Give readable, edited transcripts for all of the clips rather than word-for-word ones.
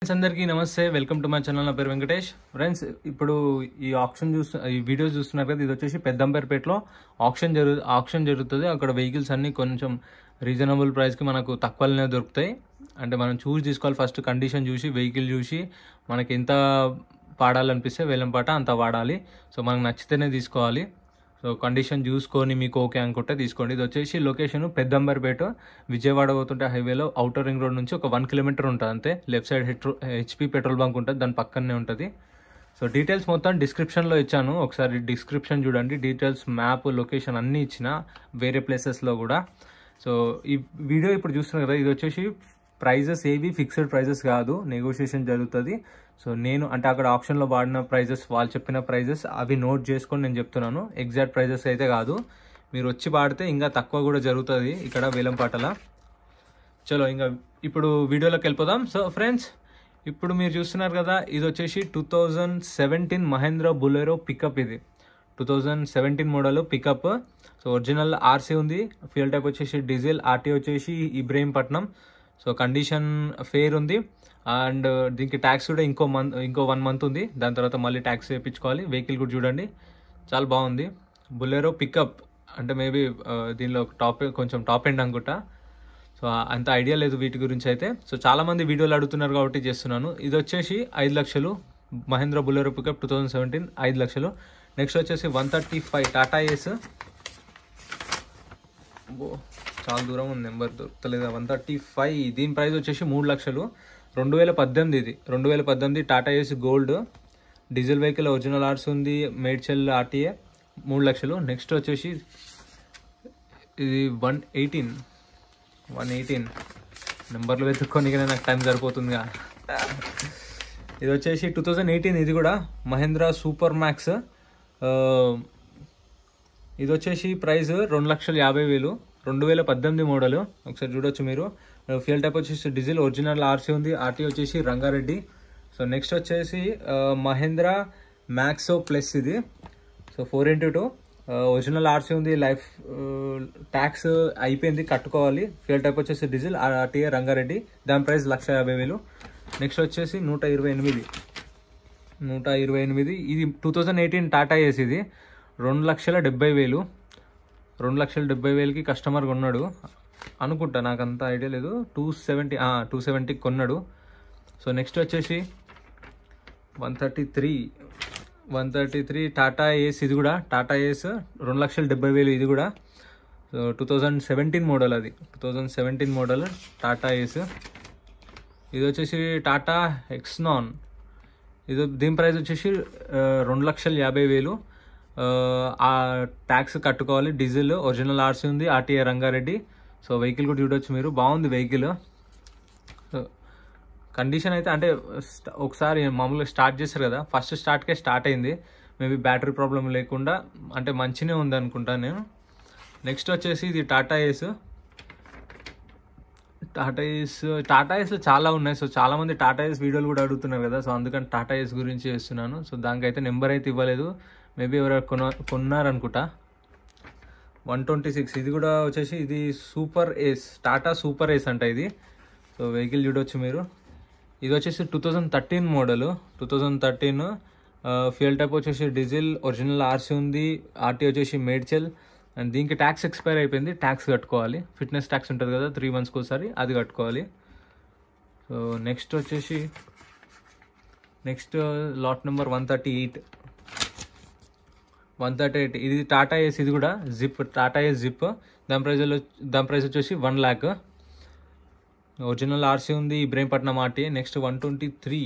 Friends అందరికీ నమస్తే, welcome to my channel. నా పేరు వెంకటేష్. ఫ్రెండ్స్, ఇప్పుడు ఈ వీడియో చూస్తున్నారు కదా, ఇది వచ్చేసి పెద్దంబర్పేటలో ఆక్షన్ జరుగుతుంది. అక్కడ వెహికల్స్ అన్ని కొంచెం రీజనబుల్ ప్రైస్కి మనకు తక్కువనే దొరుకుతాయి. అంటే మనం చూసి తీసుకోవాలి. ఫస్ట్ కండిషన్ చూసి, వెహికల్ చూసి మనకి ఎంత పాడాలనిపిస్తే వేలం పాట అంత వాడాలి. సో మనకు నచ్చితేనే తీసుకోవాలి. సో కండిషన్ చూసుకొని మీకు ఓకే అనుకుంటే తీసుకోండి. ఇది వచ్చేసి లొకేషన్ పెద్దంబర్పేట, విజయవాడ పోతుంటే హైవేలో అవుటర్ రింగ్ రోడ్ నుంచి ఒక 1 కిలోమీటర్ ఉంటుంది అంతే. Left side HP petrol bunk ఉంటుంది, దాని పక్కనే ఉంటుంది. సో డీటెయిల్స్ మొత్తం డిస్క్రిప్షన్లో ఇచ్చాను, ఒకసారి డిస్క్రిప్షన్ చూడండి. డీటెయిల్స్, మ్యాప్, లొకేషన్ అన్నీ ఇచ్చిన, వేరే ప్లేసెస్లో కూడా. సో ఈ వీడియో ఇప్పుడు చూస్తున్నారు కదా, ఇది వచ్చేసి ప్రైజెస్ ఏవి ఫిక్స్డ్ ప్రైజెస్ కాదు, నెగోషియేషన్ జరుగుతుంది. సో నేను అంటే అక్కడ ఆప్షన్లో వాడిన ప్రైజెస్, వాళ్ళు చెప్పిన ప్రైజెస్ అవి నోట్ చేసుకొని నేను చెప్తున్నాను. ఎగ్జాక్ట్ ప్రైజెస్ అయితే కాదు. మీరు వచ్చి వాడితే ఇంకా తక్కువ కూడా జరుగుతుంది ఇక్కడ వేలంపాటల. చలో ఇంకా ఇప్పుడు వీడియోలోకి వెళ్ళిపోదాం. సో ఫ్రెండ్స్, ఇప్పుడు మీరు చూస్తున్నారు కదా, ఇది వచ్చేసి 2017 మహేంద్ర బొలెరో పికప్. ఇది 2017 model pickup. So original RC ఉంది. ఫ్యూయల్ టైప్ వచ్చేసి డీజిల్. ఆర్టీ వచ్చేసి ఇబ్రహీంపట్నం. సో కండిషన్ ఫేర్ ఉంది. అండ్ దీనికి ట్యాక్స్ కూడా ఇంకో 1 మంత్ ఉంది. దాని తర్వాత మళ్ళీ ట్యాక్స్ వేయించుకోవాలి. వెహికల్ కూడా చూడండి, చాలా బాగుంది. బొలెరో పికప్ అంటే మేబీ దీనిలో కొంచెం టాప్ ఎండ్ అనుకుంటా. సో అంత ఐడియా లేదు వీటి గురించి అయితే. సో చాలామంది వీడియోలు అడుగుతున్నారు కాబట్టి చేస్తున్నాను. ఇది వచ్చేసి 5 లక్షలు మహేంద్ర బొలెరో పికప్ 2017, 5 లక్షలు. నెక్స్ట్ వచ్చేసి 135 టాటా ఏస్. చాలా దూరం ఉంది, నెంబర్ దొరకలేదు. 135, దీని ప్రైస్ వచ్చేసి 3 లక్షలు. 2018 ఇది. 2018 టాటా ఏస్ గోల్డ్, డీజిల్ వెహికల్, ఒరిజినల్ ఆర్స్ ఉంది, మేడ్చల్ ఆర్టీఏ, 3 లక్షలు. నెక్స్ట్ వచ్చేసి ఇది 118 నెంబర్లు వెతుక్కొని నాకు టైం సరిపోతుందిగా. ఇది వచ్చేసి 2018, ఇది కూడా మహేంద్ర సూపర్ మ్యాక్స్. ఇది వచ్చేసి ప్రైస్ 2,50,000, 2018 మోడల్. ఒకసారి చూడొచ్చు మీరు. ఫ్యూయల్ టైప్ వచ్చేసి డీజిల్, ఒరిజినల్ ఆర్సీ ఉంది. ఆర్టీ వచ్చేసి రంగారెడ్డి. సో నెక్స్ట్ వచ్చేసి మహేంద్ర మ్యాక్సో ప్లస్. ఇది సో 4x2, ఒరిజినల్ ఆర్సీ ఉంది. లైఫ్ ట్యాక్స్ అయిపోయింది, కట్టుకోవాలి. ఫ్యూయల్ టైప్ వచ్చేసి డీజిల్, ఆర్టీఏ రంగారెడ్డి. దాని ప్రైస్ 1,50,000. నెక్స్ట్ వచ్చేసి 128. ఇది 2018 టాటా ఏస్. ఇది 2,70,000. 2,70,000కి కస్టమర్ కొన్నాడు అనుకుంటా, నాకు అంత ఐడియా లేదు. 270 కొన్నాడు. సో నెక్స్ట్ వచ్చేసి 133 టాటా ఏస్. ఇది కూడా టాటా ఏస్ 2,70,000. ఇది కూడా 2017 మోడల్. అది 2017 మోడల్ టాటా ఏస్. ఇది వచ్చేసి టాటా ఎక్స్నాన్. దీని ప్రైస్ వచ్చేసి 2,50,000. ఆ ట్యాక్స్ కట్టుకోవాలి. డీజిల్, ఒరిజినల్ ఆర్సీ ఉంది, ఆర్టీఏ రంగారెడ్డి. సో వెహికల్ కూడా చూడొచ్చు మీరు, బాగుంది వెహికల్. కండిషన్ అయితే అంటే ఒకసారి మామూలుగా స్టార్ట్ చేస్తారు కదా, ఫస్ట్ స్టార్ట్కే స్టార్ట్ అయింది. మేబీ బ్యాటరీ ప్రాబ్లం లేకుండా అంటే మంచిగా ఉంది అనుకుంటాను నేను. నెక్స్ట్ వచ్చేసి ఇది టాటా ఏస్. టాటా ఏస్లో చాలా ఉన్నాయి. సో చాలామంది టాటా ఏస్ వీడియోలు కూడా అడుగుతున్నారు కదా, సో అందుకని టాటా ఏస్ గురించి చేస్తున్నాను. సో దానికైతే నెంబర్ అయితే ఇవ్వలేదు, మేబీ ఎవరు కొన్నారనుకుంటా. 126. ఇది కూడా వచ్చేసి ఇది సూపర్ ఏస్, టాటా సూపర్ ఏస్ అంట ఇది. సో వెహికల్ చూడొచ్చు మీరు. ఇది వచ్చేసి 2013 మోడల్. 2013 ఫ్యూయల్ టైప్ వచ్చేసి డీజిల్, ఒరిజినల్ ఆర్సీ ఉంది, ఆర్టీ వచ్చేసి మేడ్చల్. అండ్ దీనికి ట్యాక్స్ ఎక్స్పైర్ అయిపోయింది, ట్యాక్స్ కట్టుకోవాలి. ఫిట్నెస్ ట్యాక్స్ ఉంటుంది కదా 3 monthsకి ఒకసారి, అది కట్టుకోవాలి. సో నెక్స్ట్ వచ్చేసి లాట్ నెంబర్ 138. ఇది టాటా ఏస్. ఇది కూడా జిప్, టాటా ఏస్ జిప్. దాని ప్రైస్ వచ్చేసి 1 lakh. ఒరిజినల్ ఆర్సీ ఉంది, ఇబ్రహీంపట్నం ఆర్టీ. నెక్స్ట్ 123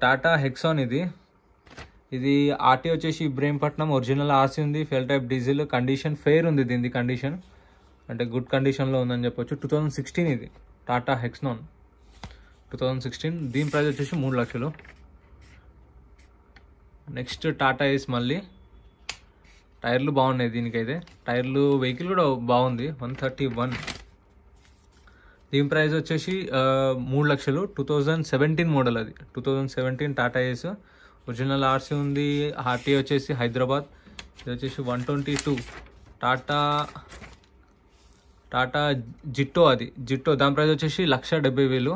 టాటా హెక్సాన్. ఇది ఆర్టీ వచ్చేసి ఇబ్రహీంపట్నం, ఒరిజినల్ ఆర్సీ ఉంది, fuel type diesel. Condition fair ఉంది, దీని కండిషన్ అంటే గుడ్ కండిషన్లో ఉందని చెప్పొచ్చు. 2016 ఇది టాటా హెక్సాన్ 2016. దీని ప్రైస్ వచ్చేసి 3 లక్షలు. నెక్స్ట్ టాటా ఏస్ మళ్ళీ. టైర్లు బాగున్నాయి దీనికైతే, టైర్లు. వెహికల్ కూడా బాగుంది. 131. దీని ప్రైస్ వచ్చేసి 3 లక్షలు. 2017 మోడల్. అది 2017 టాటా ఏస్, ఒరిజినల్ ఆర్సీ ఉంది, ఆర్టీ వచ్చేసి హైదరాబాద్. ఇది వచ్చేసి 122 టాటా టాటా జిట్టో, అది జిట్టో, దాని ప్రైస్ వచ్చేసి 1,70,000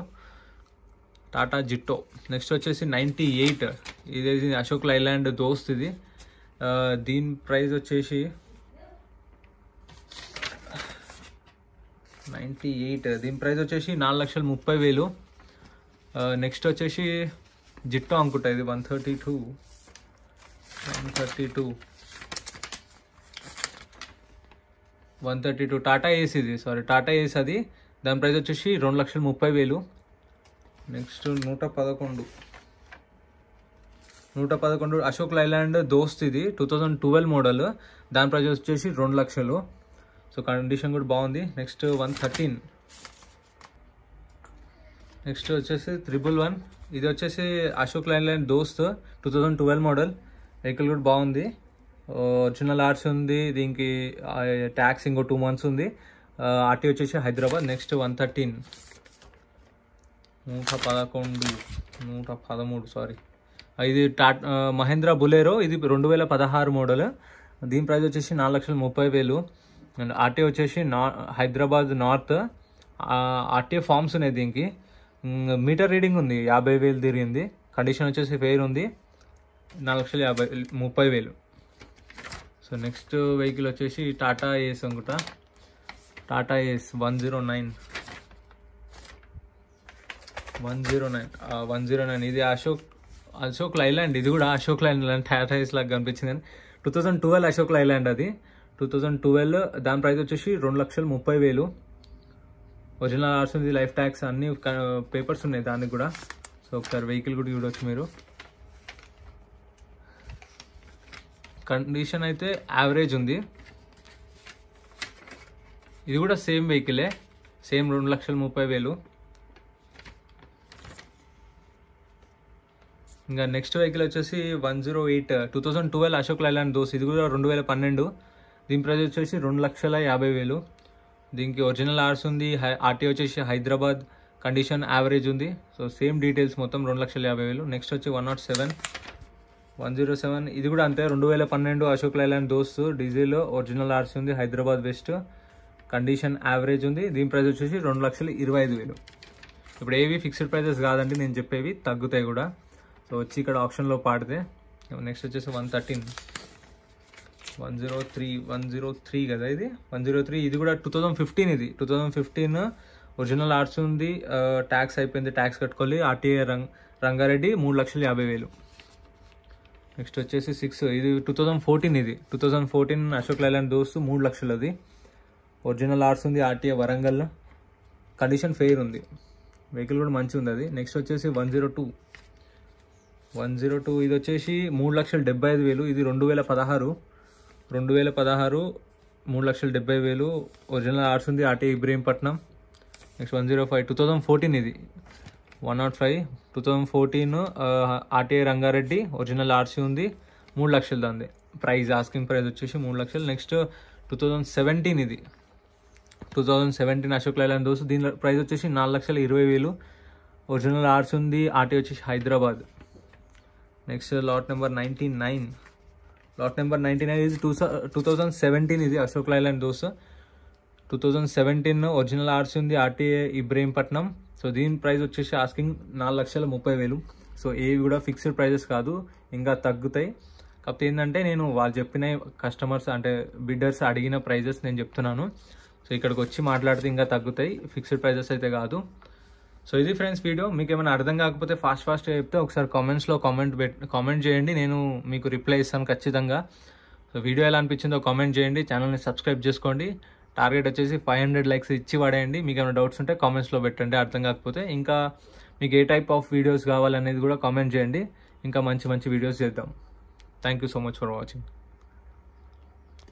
టాటా జిట్టో. నెక్స్ట్ వచ్చేసి 98, ఇది అశోక్ లైలాండ్ దోస్త్, ఇది దీని ప్రైస్ వచ్చేసి 98, దీని ప్రైస్ వచ్చేసి 4,30,000. నెక్స్ట్ వచ్చేసి జిట్టో అనుకుంటా, ఇది 132 టాటా ఏస్, ఇది సారీ టాటా ఏస్, అది దాని ప్రైస్ వచ్చేసి 2,30,000. నెక్స్ట్ 111 అశోక్ లైలాండ్ దోస్త్, ఇది 2012 మోడల్, దాని ప్రైస్ వచ్చేసి 2 లక్షలు. సో కండిషన్ కూడా బాగుంది. నెక్స్ట్ 113, నెక్స్ట్ వచ్చేసి 111, ఇది వచ్చేసి అశోక్ లైలాండ్ దోస్త్ 2012 మోడల్, వెహికల్ కూడా బాగుంది, ఒరిజినల్ ఆర్సీ ఉంది, దీనికి ట్యాక్స్ ఇంకో 2 months ఉంది, ఆర్టీ వచ్చేసి హైదరాబాద్. నెక్స్ట్ 113, 113 సారీ, ఇది మహేంద్ర బులెరో, ఇది 2016 మోడల్, దీని ప్రైస్ వచ్చేసి 4,30,000. అండ్ ఆర్టీ వచ్చేసి హైదరాబాద్ నార్త్, ఆర్టీఏ ఫార్మ్స్ ఉన్నాయి, దీనికి మీటర్ రీడింగ్ ఉంది, 50,000 తిరిగింది, కండిషన్ వచ్చేసి ఫెయిర్ ఉంది, 4,30,000. సో నెక్స్ట్ వెహికల్ వచ్చేసి టాటా ఏస్ అనుకుంటా, టాటా ఏస్ 109, ఇది అశోక్ లైలాండ్, ఇది కూడా అశోక్ లైలాండ్ టాటా ఏస్ లాగా కనిపించింది. 2012 అశోక్ లైలాండ్, అది 2012, దాని ప్రైస్ వచ్చేసి 2,30,000. ఒరిజినల్ ఆర్సీ ఉంది, లైఫ్ ట్యాక్స్ అన్ని పేపర్స్ ఉన్నాయి దానికి కూడా. సో ఒకసారి వెహికల్ కూడా చూడవచ్చు మీరు. కండిషన్ అయితే యావరేజ్ ఉంది, ఇది కూడా సేమ్ వెహికలే, సేమ్ 2,30,000. ఇంకా నెక్స్ట్ వెహికల్ వచ్చేసి 108, 2012 అశోక్ లైలాండ్ దోస్, ఇది కూడా 2012, దీని ప్రైస్ వచ్చేసి 2,50,000. దీనికి ఒరిజినల్ ఆర్స్ ఉంది, ఆర్టీ వచ్చేసి హైదరాబాద్, కండిషన్ యావరేజ్ ఉంది. సో సేమ్ డీటెయిల్స్ మొత్తం 2,50,000. నెక్స్ట్ వచ్చి 107, ఇది కూడా అంతే, 2012 అశోక్ లైలాండ్ దోస్త్, డీజిల్, ఒరిజినల్ ఆర్సీ ఉంది, హైదరాబాద్ వెస్ట్, కండిషన్ యావరేజ్ ఉంది, దీని ప్రైస్ వచ్చేసి 2,25,000. ఇప్పుడు ఏవి ఫిక్స్డ్ ప్రైజెస్ కాదండి, నేను చెప్పేవి తగ్గుతాయి కూడా. సో వచ్చి ఇక్కడ ఆప్షన్లో పాడితే. నెక్స్ట్ వచ్చేసి 103 కదా, ఇది 103, ఇది కూడా 2015, ఇది 2015 ఒరిజినల్ ఆర్ట్స్ ఉంది, ట్యాక్స్ అయిపోయింది, ట్యాక్స్ కట్టుకోవాలి, ఆర్టీఏ రంగారెడ్డి 3,50,000. నెక్స్ట్ వచ్చేసి 6, ఇది 2014, ఇది 2014 అశోక్ లైలాండ్ దోస్త్ 3 లక్షలది, ఒరిజినల్ ఆర్ట్స్ ఉంది, ఆర్టీఏ వరంగల్, కండిషన్ ఫెయిర్ ఉంది, వెహికల్ కూడా మంచిగా ఉంది అది. నెక్స్ట్ వచ్చేసి 102, ఇది వచ్చేసి 3,75,000, ఇది 2016, 3,70,000, ఒరిజినల్ ఆర్ట్స్ ఉంది, ఆర్టీఏ ఇబ్రహీంపట్నం. నెక్స్ట్ 105, 2014, ఇది 105, 2014 ఆర్టీఏ రంగారెడ్డి, ఒరిజినల్ ఆర్సీ ఉంది, 3 లక్షలు దాన్ని ప్రైస్, ఆస్కింగ్ ప్రైస్ వచ్చేసి 3 లక్షలు. నెక్స్ట్ 2017, ఇది 2017 అశోక్ లైలాండ్ దోస్త్, దీని ప్రైస్ వచ్చేసి 4,20,000, ఒరిజినల్ ఆర్ట్స్ ఉంది, ఆర్టీ వచ్చేసి హైదరాబాద్. నెక్స్ట్ లాట్ నెంబర్ 99, ఇది 2017, ఇది అశోక్ లైలాండ్ దోస్త్, 2017 ఒరిజినల్ ఆర్సీ ఉంది, ఆర్టీఏ ఇబ్రహీంపట్నం. సో దీని ప్రైస్ వచ్చేసి ఆస్కింగ్ 4,30,000. సో ఏవి కూడా ఫిక్స్డ్ ప్రైజెస్ కాదు, ఇంకా తగ్గుతాయి. కాకపోతే ఏంటంటే నేను వాళ్ళు చెప్పిన కస్టమర్స్ అంటే బిడ్డర్స్ అడిగిన ప్రైజెస్ నేను చెప్తున్నాను. సో ఇక్కడికి వచ్చి మాట్లాడితే ఇంకా తగ్గుతాయి, ఫిక్స్డ్ ప్రైజెస్ అయితే కాదు. సో ఇది ఫ్రెండ్స్ వీడియో. మీకు ఏమైనా అర్థం కాకపోతే ఫాస్ట్గా చెప్తే ఒకసారి కామెంట్స్లో కామెంట్ చేయండి, నేను మీకు రిప్లై ఇస్తాను ఖచ్చితంగా. సో వీడియో ఎలా అనిపించిందో కామెంట్ చేయండి, ఛానల్ని సబ్స్క్రైబ్ చేసుకోండి. టార్గెట్ వచ్చేసి 500 లైక్స్ ఇచ్చి పడేయండి. మీకు ఏమైనా డౌట్స్ ఉంటే కామెంట్స్లో పెట్టండి అర్థం కాకపోతే. ఇంకా మీకు ఏ టైప్ ఆఫ్ వీడియోస్ కావాలనేది కూడా కామెంట్ చేయండి, ఇంకా మంచి వీడియోస్ చేద్దాం. Thank you so much for watching.